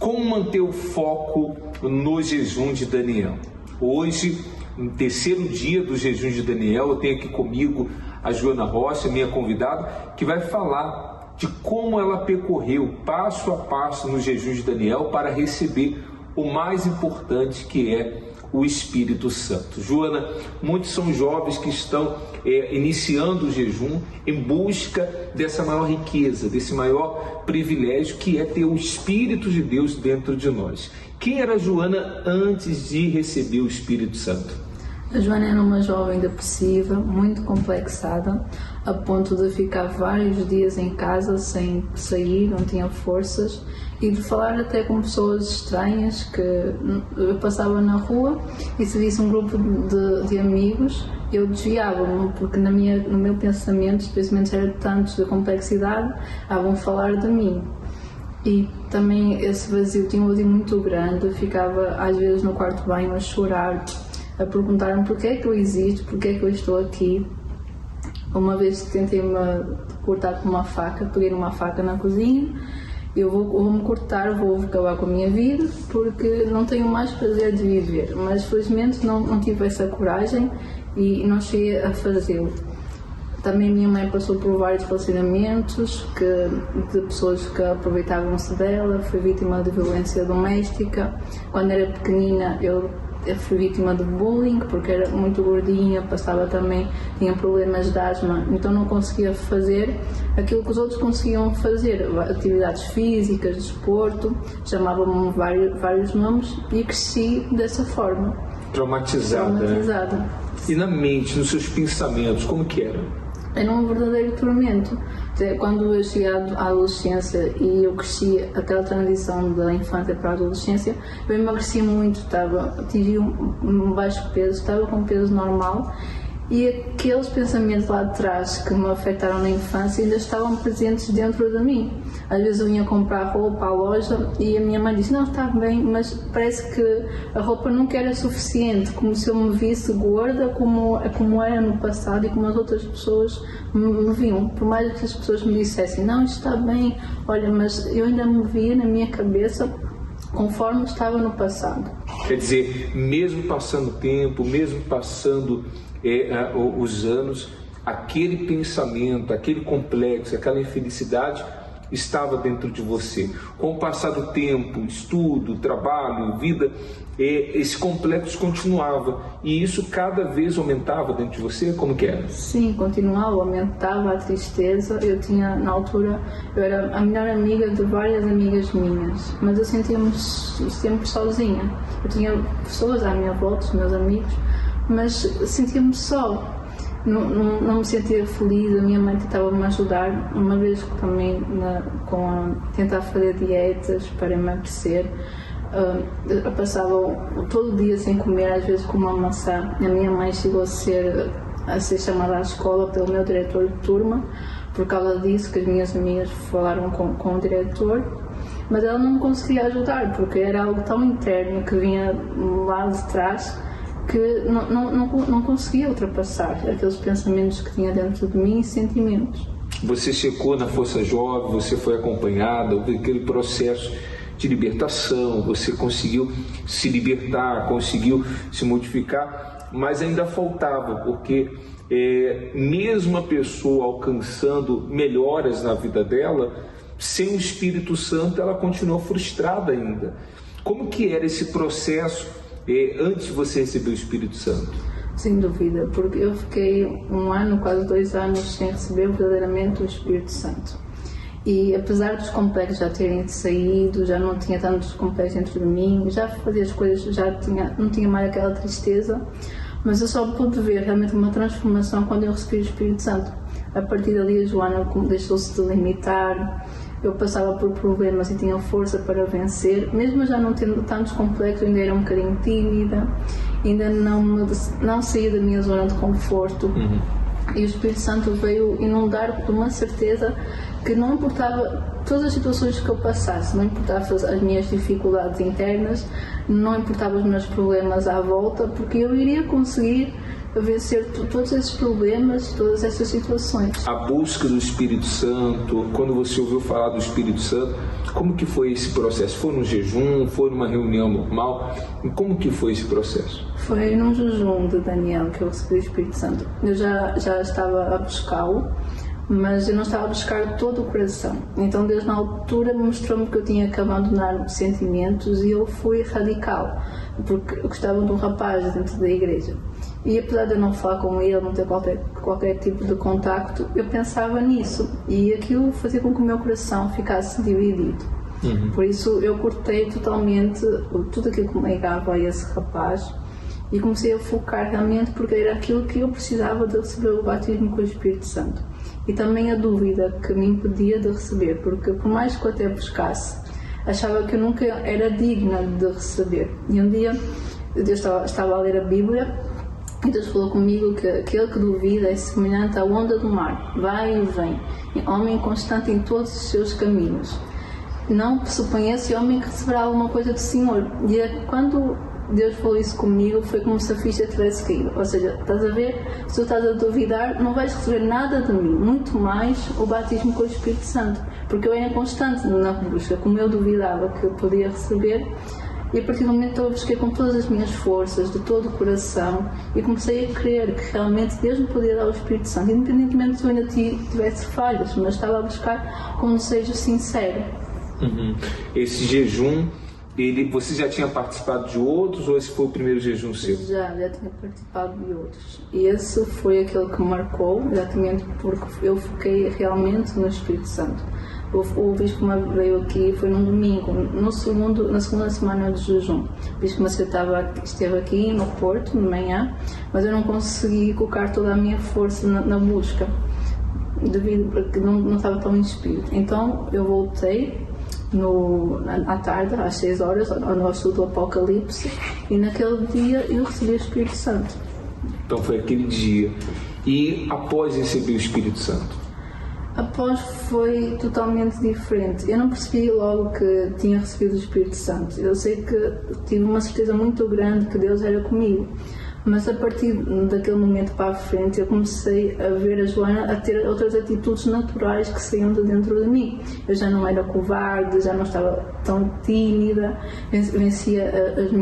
Como manter o foco no jejum de Daniel? Hoje, no terceiro dia do jejum de Daniel, eu tenho aqui comigo a Joana Rocha, minha convidada, que vai falar de como ela percorreu passo a passo no jejum de Daniel para receber o mais importante, que é o Espírito Santo. Joana, muitos são jovens que estão iniciando o jejum em busca dessa maior riqueza, desse maior privilégio, que é ter o Espírito de Deus dentro de nós. Quem era a Joana antes de receber o Espírito Santo? A Joana era uma jovem depressiva, muito complexada, a ponto de ficar vários dias em casa sem sair, não tinha forças, e de falar até com pessoas estranhas, que eu passava na rua e se visse um grupo de amigos, eu desviava-me, porque no meu pensamento, os pensamentos eram tantos de complexidade, vão falar de mim. E também esse vazio, tinha um vazio muito grande, eu ficava às vezes no quarto de banho a chorar, a perguntar-me porque é que eu existo, porque é que eu estou aqui. Uma vez tentei-me cortar com uma faca, peguei uma faca na cozinha, eu vou-me cortar, vou acabar com a minha vida, porque não tenho mais prazer de viver. Mas felizmente não tive essa coragem e não cheguei a fazê-lo. Também minha mãe passou por vários relacionamentos de pessoas que aproveitavam-se dela, foi vítima de violência doméstica. Quando era pequenina eu fui vítima de bullying, porque era muito gordinha, tinha problemas de asma, então não conseguia fazer aquilo que os outros conseguiam fazer, atividades físicas, desporto, chamavam-me vários nomes e cresci dessa forma. Traumatizada. Né? E na mente, nos seus pensamentos, como que era? Era um verdadeiro tormento. Quando eu cheguei à adolescência e eu cresci, aquela transição da infância para a adolescência, eu emagreci muito, atingi um baixo peso, estava com peso normal, e aqueles pensamentos lá de trás que me afetaram na infância ainda estavam presentes dentro de mim. Às vezes eu ia comprar roupa à loja e a minha mãe disse: não, está bem, mas parece que a roupa nunca era suficiente, como se eu me visse gorda, como era no passado e como as outras pessoas me viam. Por mais que as pessoas me dissessem: não, isto está bem, olha, mas eu ainda me via na minha cabeça conforme estava no passado. Quer dizer, mesmo passando o tempo, mesmo passando os anos, aquele pensamento, aquele complexo, aquela infelicidade estava dentro de você. Com o passar do tempo, estudo, trabalho, vida, esse complexo continuava, e isso cada vez aumentava dentro de você? Como que era? Sim, continuava, aumentava a tristeza. Na altura, eu era a melhor amiga de várias amigas minhas, mas eu sentia-me sempre sozinha. Eu tinha pessoas à minha volta, os meus amigos, mas sentia-me só. Não me sentia feliz. A minha mãe tentava me ajudar, uma vez também tentar fazer dietas para emagrecer. Eu passava todo o dia sem comer, às vezes com uma maçã. A minha mãe chegou a ser chamada à escola pelo meu diretor de turma por causa disso, que as minhas amigas falaram com o diretor, mas ela não me conseguia ajudar porque era algo tão interno que vinha lá de trás, que não conseguia ultrapassar aqueles pensamentos que tinha dentro de mim e sentimentos. Você chegou na Força Jovem, você foi acompanhada, houve aquele processo de libertação, você conseguiu se libertar, conseguiu se modificar, mas ainda faltava, porque mesmo a pessoa alcançando melhoras na vida dela, sem o Espírito Santo ela continuou frustrada ainda. Como que era esse processo antes de você receber o Espírito Santo? Sem dúvida, porque eu fiquei 1 ano, quase 2 anos sem receber verdadeiramente o Espírito Santo. E apesar dos complexos já terem saído, já não tinha tantos complexos dentro de mim, já fazia as coisas, não tinha mais aquela tristeza, mas eu só pude ver realmente uma transformação quando eu recebi o Espírito Santo. A partir dali a Joana deixou-se de limitar, eu passava por problemas e tinha força para vencer, mesmo já não tendo tantos complexos, ainda era um bocadinho tímida, ainda não saía da minha zona de conforto. E o Espírito Santo veio inundar de uma certeza que não importava todas as situações que eu passasse, não importava as minhas dificuldades internas, não importava os meus problemas à volta, porque eu iria conseguir vencer todos esses problemas, todas essas situações. A busca do Espírito Santo, quando você ouviu falar do Espírito Santo, como que foi esse processo? Foi num jejum? Foi numa reunião normal? E como que foi esse processo? Foi num jejum de Daniel que eu recebi o Espírito Santo. Eu já estava a buscá-lo, mas eu não estava a buscar todo o coração. Então Deus na altura mostrou-me que eu tinha que abandonar sentimentos e eu fui radical, porque eu gostava de um rapaz dentro da igreja. E apesar de eu não falar com ele, não ter qualquer tipo de contacto, eu pensava nisso. E aquilo fazia com que o meu coração ficasse dividido. Por isso eu cortei totalmente tudo aquilo que me ligava a esse rapaz e comecei a focar realmente porque era aquilo que eu precisava de receber o batismo com o Espírito Santo. E também a dúvida que me impedia de receber, porque por mais que eu até buscasse, achava que eu nunca era digna de receber. E um dia eu estava a ler a Bíblia e Deus falou comigo que aquele que duvida é semelhante à onda do mar, vai e vem, homem constante em todos os seus caminhos. Não suponha esse homem que receberá alguma coisa do Senhor. E quando Deus falou isso comigo, foi como se a ficha tivesse caído. Ou seja, estás a ver? Se tu estás a duvidar, não vais receber nada de mim, muito mais o batismo com o Espírito Santo. Porque eu era constante na busca, como eu duvidava que eu podia receber. E a partir do momento eu busquei com todas as minhas forças, de todo o coração, e comecei a crer que realmente Deus me podia dar o Espírito Santo, independentemente de eu ainda tivesse falhas, mas estava a buscar com um desejo sincero. Esse jejum, você já tinha participado de outros ou esse foi o primeiro jejum seu? Já tinha participado de outros. E esse foi aquele que me marcou, exatamente porque eu foquei realmente no Espírito Santo. O Bispo veio aqui, foi num domingo, na segunda semana de jejum. O Bispo esteve aqui no Porto, de manhã, mas eu não consegui colocar toda a minha força na busca, devido a que não estava tão inspirado. Então eu voltei à tarde, às 6 horas, ao nosso estudo do Apocalipse, e naquele dia eu recebi o Espírito Santo. Então foi aquele dia. E após receber o Espírito Santo? Após foi totalmente diferente. Eu não percebi logo que tinha recebido o Espírito Santo. Eu sei que tive uma certeza muito grande que Deus era comigo. Mas a partir daquele momento para a frente eu comecei a ver a Joana a ter outras atitudes naturais que saíam de dentro de mim. Eu já não era covarde, já não estava tão tímida, vencia as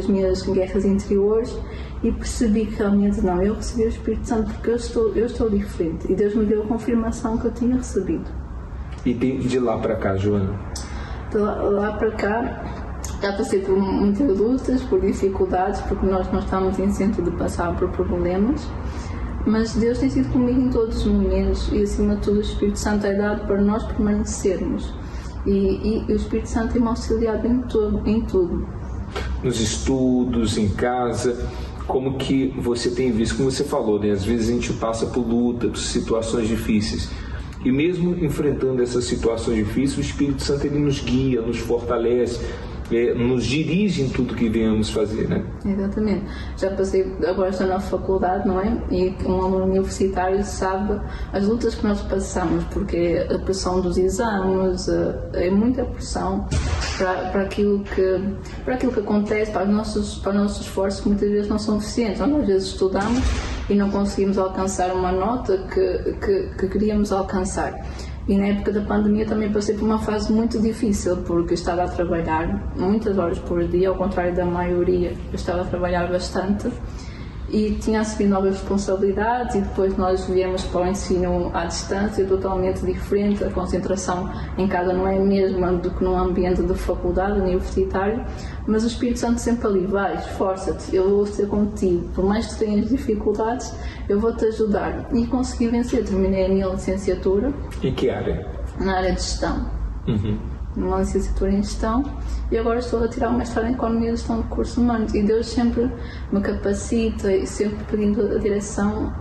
minhas guerras interiores e percebi que realmente não, eu recebi o Espírito Santo porque eu estou diferente e Deus me deu a confirmação que eu tinha recebido. E de lá para cá, Joana? De lá para cá já passei por muitas lutas, por dificuldades, porque nós não estamos isentos de passar por problemas, mas Deus tem sido comigo em todos os momentos e acima de tudo o Espírito Santo é dado para nós permanecermos e o Espírito Santo tem-me auxiliado em tudo. Nos estudos, em casa, como que você tem visto, como você falou, né? Às vezes a gente passa por luta, por situações difíceis. E mesmo enfrentando essas situações difíceis, o Espírito Santo ele nos guia, nos fortalece, nos dirige em tudo que venhamos fazer, né? Exatamente. Já passei, agora estou na faculdade, não é? E um aluno universitário sabe as lutas que nós passamos, porque a pressão dos exames, é muita pressão para aquilo que acontece, para os nossos esforços que muitas vezes não são suficientes. Nós às vezes estudamos e não conseguimos alcançar uma nota que queríamos alcançar. E na época da pandemia também passei por uma fase muito difícil, porque eu estava a trabalhar muitas horas por dia, ao contrário da maioria, eu estava a trabalhar bastante e tinha assumido novas responsabilidades e depois nós viemos para o ensino à distância, totalmente diferente, a concentração em casa não é a mesma do que num ambiente de faculdade, universitário, mas o Espírito Santo sempre ali, vai, esforça-te, eu vou ser contigo, por mais que tenhas dificuldades, eu vou-te ajudar. E consegui vencer, terminei a minha licenciatura. Em que área? Na área de gestão. Uma licenciatura em gestão e agora estou a tirar uma mestrado em economia e gestão de recursos humanos e Deus sempre me capacita e sempre pedindo a direção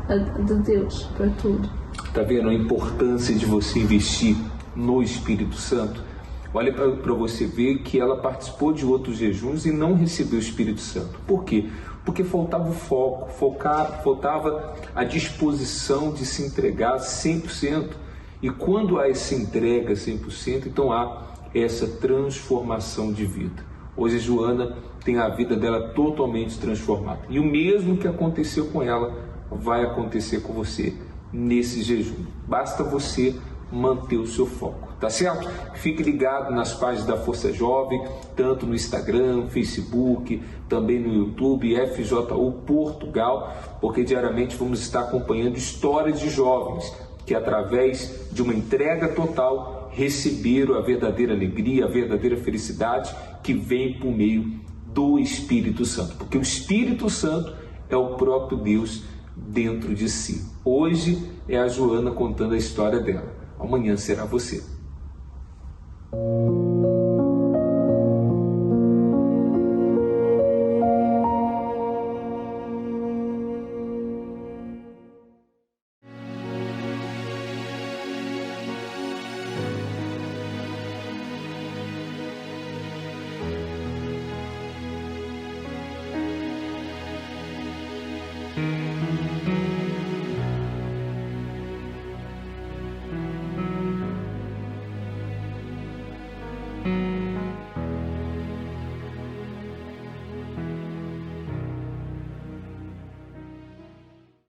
de Deus para tudo. Está vendo a importância de você investir no Espírito Santo? Olha para você ver que ela participou de outros jejuns e não recebeu o Espírito Santo. Por quê? Porque faltava o foco, faltava a disposição de se entregar 100%. E quando há essa entrega 100%, então há essa transformação de vida. Hoje a Joana tem a vida dela totalmente transformada. E o mesmo que aconteceu com ela vai acontecer com você nesse jejum. Basta você manter o seu foco, tá certo? Fique ligado nas páginas da Força Jovem, tanto no Instagram, Facebook, também no YouTube, FJU Portugal, porque diariamente vamos estar acompanhando histórias de jovens que, através de uma entrega total, receberam a verdadeira alegria, a verdadeira felicidade que vem por meio do Espírito Santo, porque o Espírito Santo é o próprio Deus dentro de si. Hoje é a Joana contando a história dela. Amanhã será você.